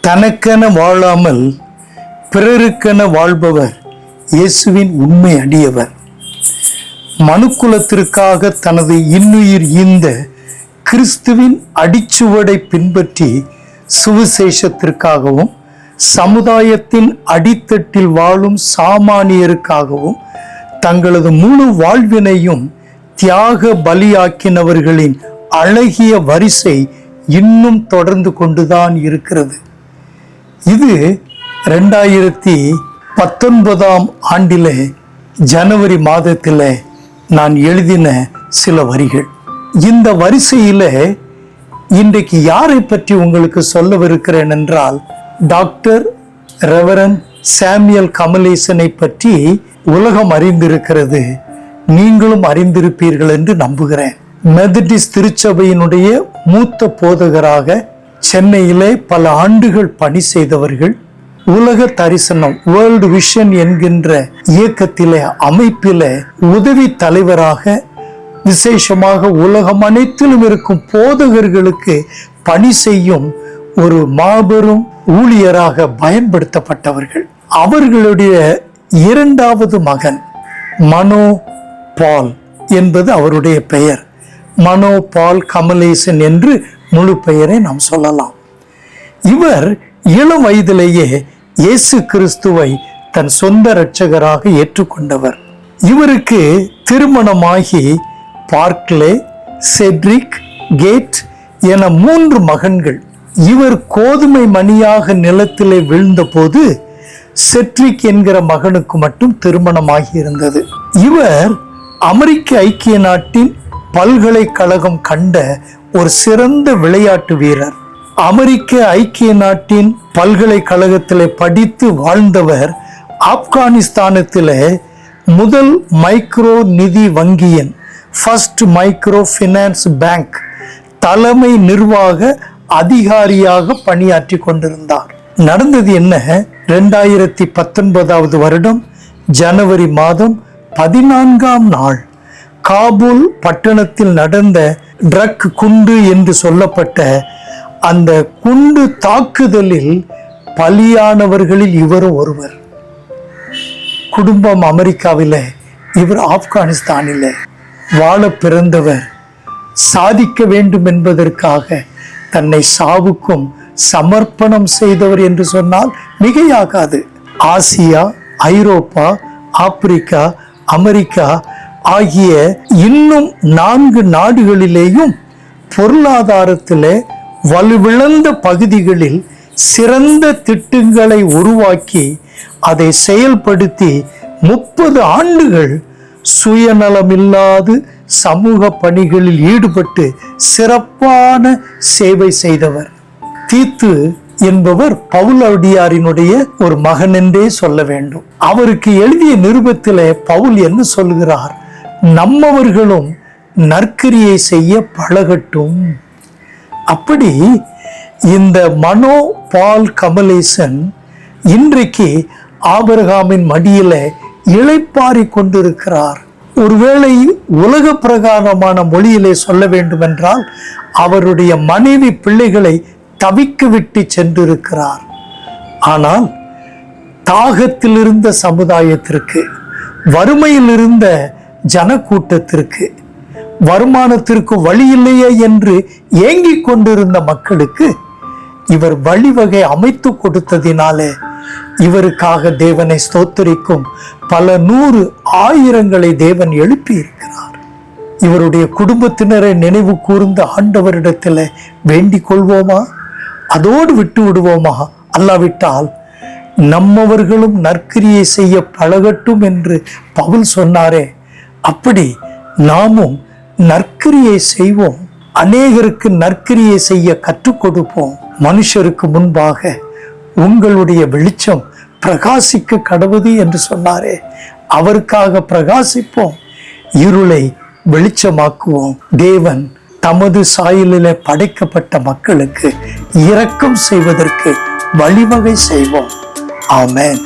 தனக்கென வாழாமல் பிறருக்கென வாழ்பவர் இயேசுவின் உண்மை அடியவர். மனுக்குலத்திற்காக தனது இன்னுயிர் ஈந்த கிறிஸ்துவின் அடிச்சுவடை பின்பற்றி சுவிசேஷத்திற்காகவும் சமுதாயத்தின் அடித்தட்டில் வாழும் சாமானியருக்காகவும் தங்களது முழு வாழ்வினையும் தியாக பலியாக்கினவர்களின் அழகிய வரிசை இன்னும் தொடர்ந்து கொண்டுதான் இருக்கிறது. இது 2019 ஆண்டிலே ஜனவரி மாதத்திலே நான் எழுதின சில வரிகள். இந்த வரிசையில இன்றைக்கு யாரை பற்றி உங்களுக்கு சொல்லவிருக்கிறேன் என்றால், டாக்டர் ரெவரண்ட் சாமுவேல் கமலேசனை பற்றி உலகம் அறிந்திருக்கிறது. நீங்களும் அறிந்திருப்பீர்கள் என்று நம்புகிறேன். மெதடிஸ்ட் திருச்சபையினுடைய மூத்த போதகராக சென்னையிலே பல ஆண்டுகள் பணி செய்தவர்கள். உலக தரிசனம் வேர்ல்டு விஷன் என்கின்ற இயக்கத்திலே அமைப்பிலே உதவி தலைவராக, விசேஷமாக உலகம் அனைத்திலும் இருக்கும் போதகர்களுக்கு பணி செய்யும் ஒரு மாபெரும் ஊழியராக பயன்படுத்தப்பட்டவர்கள். அவர்களுடைய இரண்டாவது மகன் மனோ பால் என்பது அவருடைய பெயர். மனோ பால் கமலேசன் என்று முழு பெயரை நாம் சொல்லலாம். இவர் இளம் வயதிலேயே இயேசு கிறிஸ்துவை தன் சொந்த இரட்சகராக ஏற்றுக்கொண்டவர். இவருக்கு திருமணமாகி பார்க்லே, செட்ரிக், கேட் என 3 மகன்கள். இவர் கோதுமை மணியாக நிலத்திலே விழுந்த போது செட்ரிக் என்கிற மகனுக்கு மட்டும் திருமணமாகி இருந்தது. இவர் அமெரிக்க ஐக்கிய நாட்டின் பல்கலைக்கழகம் கண்ட ஒரு சிறந்த விளையாட்டு வீரர். அமெரிக்க ஐக்கிய நாட்டின் பல்கலைக்கழகத்திலே படித்து வாழ்ந்தவர் ஆப்கானிஸ்தானத்திலே முதல் மைக்ரோ நிதி வங்கியின் ஃபர்ஸ்ட் மைக்ரோ ஃபினான்ஸ் பேங்க் தலைமை நிர்வாக அதிகாரியாக பணியாற்றி கொண்டிருந்தார். நடந்தது என்ன? 2019 வருடம் ஜனவரி மாதம் 14ஆம் நாள் காபூல் பட்டணத்தில் நடந்த ட்ரக் குண்டு என்று சொல்லப்பட்ட அந்த குண்டு தாக்குதலில் பலியானவர்களில் இவரும் ஒருவர். குடும்பம் அமெரிக்காவிலே, இவர் ஆப்கானிஸ்தானிலே வாழ பிறந்தவர். சாதிக்க வேண்டும் என்பதற்காக தன்னை சாவுக்கும் சமர்ப்பணம் செய்தவர் என்று சொன்னால் மிகையாகாது. ஆசியா, ஐரோப்பா, ஆப்பிரிக்கா, அமெரிக்கா ஆகிய இன்னும் 4 நாடுகளிலேயும் பொருளாதாரத்திலே வலுவிழந்த பகுதிகளில் சிறந்த திட்டங்களை உருவாக்கி அதை செயல்படுத்தி 30 ஆண்டுகள் சுயநலமில்லாது சமூக பணிகளில் ஈடுபட்டு சிறப்பான சேவை செய்தவர். தீத்து என்பவர் பவுலடியாரினுடைய ஒரு மகன் என்றே சொல்ல வேண்டும். அவருக்கு எழுதிய நிருபத்திலே பவுல் என்ன சொல்கிறார்? நம்மவர்களும் நற்கிரியை செய்ய பழகட்டும். அப்படி இந்த மனோ பால் கமலேசன் இன்றைக்கு ஆபிரகாமின் மடியில இளைப்பாரி கொண்டிருக்கிறார். ஒருவேளை உலக பிரகாரமான மொழியிலே சொல்ல வேண்டும் என்றால் அவருடைய மனைவி பிள்ளைகளை தவிக்க விட்டு சென்றிருக்கிறார். ஆனால் தாகத்தில் இருந்த சமுதாயத்திற்கு, வறுமையில் இருந்த ஜனக்கூட்டத்திற்கு, வருமானத்திற்கு வழி இல்லையே என்று ஏங்கிக் கொண்டிருந்த மக்களுக்கு இவர் வழிவகை அமைத்து கொடுத்ததினாலே இவருக்காக தேவனை ஸ்தோத்திரிக்கும் பல 100 ஆயிரங்களை தேவன் எழுப்பி இருக்கிறார். இவருடைய குடும்பத்தினரை நினைவு கூர்ந்த ஆண்டவரிடத்தில் வேண்டிக் கொள்வோமா? அதோடு விட்டு விடுவோமா? அல்லாவிட்டால் நம்மவர்களும் நற்கிரியை செய்ய பழகட்டும் என்று பவுல் சொன்னாரே, அப்படி நாமும் நற்கிரியை செய்வோம். அநேகருக்கு நற்கிரியை செய்ய கற்றுக் கொடுப்போம். மனுஷருக்கு முன்பாக உங்களுடைய வெளிச்சம் பிரகாசிக்க கடவுது என்று சொன்னாரே, அவருக்காக பிரகாசிப்போம். இருளை வெளிச்சமாக்குவோம். தேவன் தமது சாயலிலே படைக்கப்பட்ட மக்களுக்கு இரக்கம் செய்வதற்கு வழிவகை செய்வோம். ஆமென்.